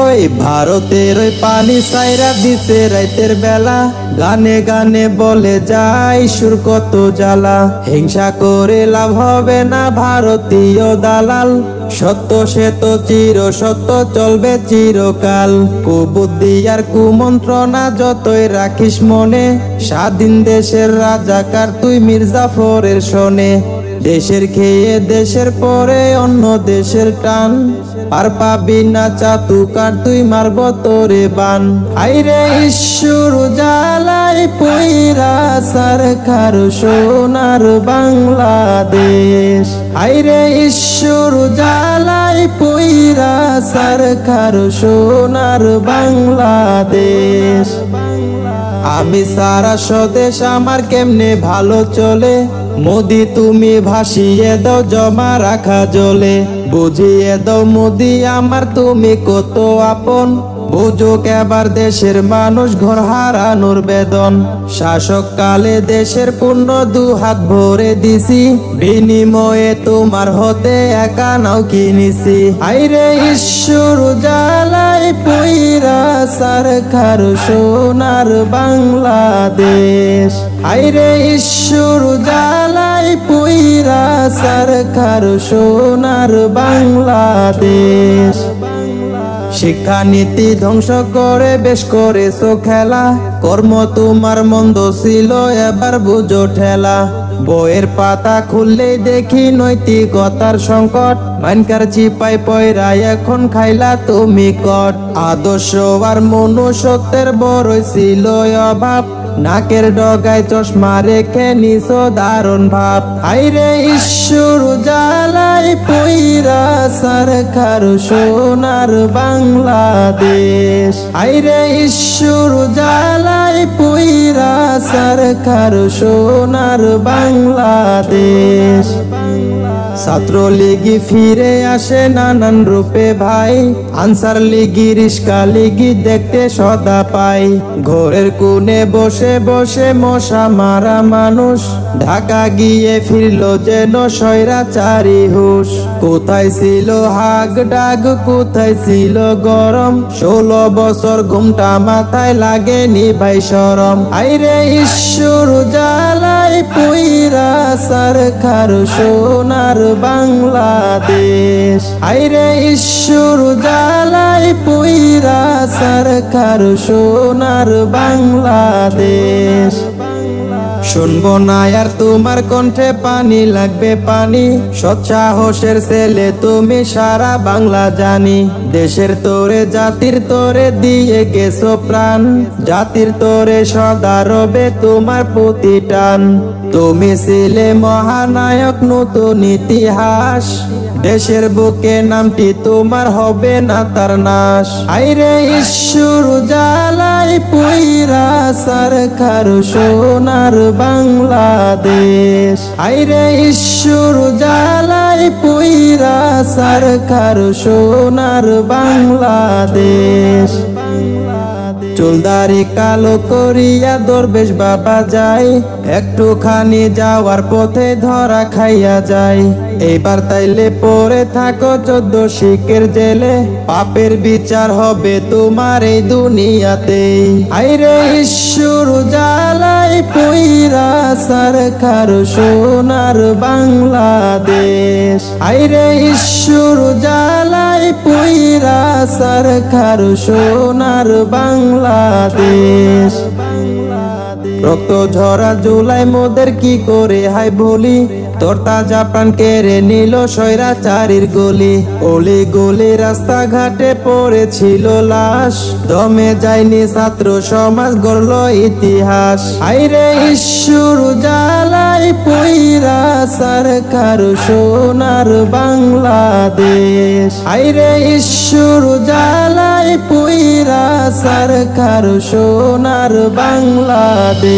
ওই ভারতের ওই পানি সাইরা দিছে রাইতের বেলা, গানে গানে বলে যায় সুর কত জ্বালা। হিংসা করে লাভ হবে না ভারতীয় দালাল, সত্য সে তো চির সত্য চলবে চিরকাল। কুবুদ্ধি আর কুমন্ত্রণা যতই রাখিস মনে, স্বাধীন দেশের রাজাকার তুই মির্জাফরের শোনে। দেশের খেয়ে দেশের পরে অন্য দেশের টান, আর পাবি না চাতুকার তুই মারব তোরে বান। আইরে ঈশ্বর জ্বালাই পইরা সরকার সোনার বাংলাদেশ। আইরে ঈশ্বর জ্বালাই পইরা সরকার সোনার বাংলাদেশ। আমি সারা স্বদেশ আমার কেমনে ভালো চলে, মোদি তুমি ভাসিয়ে দাও জমা রাখা জলে। বুঝিয়ে দাও মোদি আমার তুমি কত আপন, বুঝুক এবার দেশের মানুষ ঘর হারানোর বেদন। শাসক কালে দেশের পুণ্য দুহাত ভরে দিছি, বিনিময়ে তোমার হতে একা নাও কিনিছি। আইরে ঈশ্বর জ্বালাই পইরা সরকার সোনার বাংলাদেশ। আইরে ঈশ্বর জ্বালাই পইরা সরকার সোনার বাংলাদেশ। শিক্ষানীতি ধ্বংস করে বেশ করেছো খেলা, কর্ম তোমার মন্দ ছিল এবার বুঝো ঠেলা। বইয়ের পাতা খুললেই দেখি নৈতিকতার সংকট, মানকার চিপাই পয়রা এখন খাইলা তুমি কট। আদর্শ আর মনুষ্যত্বের বড়ই ছিল অভাব, নাকের ডগায় চশমা রেখে নিছো দারুণ ভাব। আইরে ঈশ্বর জ্বালাই পইরা সরকার সোনার বাংলাদেশ। আইরে ঈশ্বর জ্বালাই পইরা সরকার সোনার বাংলাদেশ। ছাত্রলীগি ফিরে আসে নানান রূপে ভাই, আনসার লিগি রিস্কা লিগি দেখতে সদা পাই। ঘরের কোণে বসে বসে মশা মারা মানুষ, ঢাকা গিয়ে ফিরলো যেন স্বৈরাচারী হুশ। কোথায় ছিল হাগ ডাগ কোথায় ছিল গরম, 16 বছর ঘুমটা মাথায় লাগেনি ভাই শরম। আইরে ঈশ্বর জ্বালাই পইরা সরকার সোনার বাংলাদেশ। আইরে ঈশ্বর জ্বালাই পইরা সরকার সোনার বাংলাদেশ। শুনবো না আর তোমার কণ্ঠে পানি লাগবে পানি, সৎ সাহসের ছেলে তুমি সারা বাংলা জানি। দেশের তোরে জাতির তোরে দিয়ে গেছো প্রাণ, জাতির তোরে সদা রবে তোমার প্রতিটান। তুমি ছিলে মহানায়ক নতুন ইতিহাস, দেশের বুকে নামটি তোমার হবে না তার নাশ। আইরে ঈশ্বর জ্বালাই পইরা সরকার সোনার বাংলাদেশ। আইরে ঈশ্বর জ্বালাই পইরা সরকার সোনার বাংলাদেশ। চুলদারি কালো করিয়া দরবেশ বাবা যায়, একটুখানি যাওয়ার পথে ধরা খাইয়া যায়। এবার তাইলে পরে থাকো 14 শিখের জেলে, পাপের বিচার হবে তোমার এই দুনিয়াতে। আইরে ঈশ্বর জ্বালাই পইরা সরকার সোনার বাংলাদেশ। আইরে ঈশ্বর জ্বালাই পইরা সরকার সোনার বাংলাদেশ। রক্ত ঝরা জুলাই মোদের কি করে হাই বলি, তোর তাজা প্রাণ কেড়ে নিল স্বৈরাচারীর গলি। অলি গলি রাস্তাঘাটে পড়েছিল লাশ, দমে যায়নি ছাত্র সমাজ গড়ল ইতিহাস। আইরে ঈশ্বর জ্বালাই পইরা সরকার সোনার বাংলাদেশ। আইরে ঈশ্বর জ্বালাই পইরা সরকার সোনার বাংলাদেশ।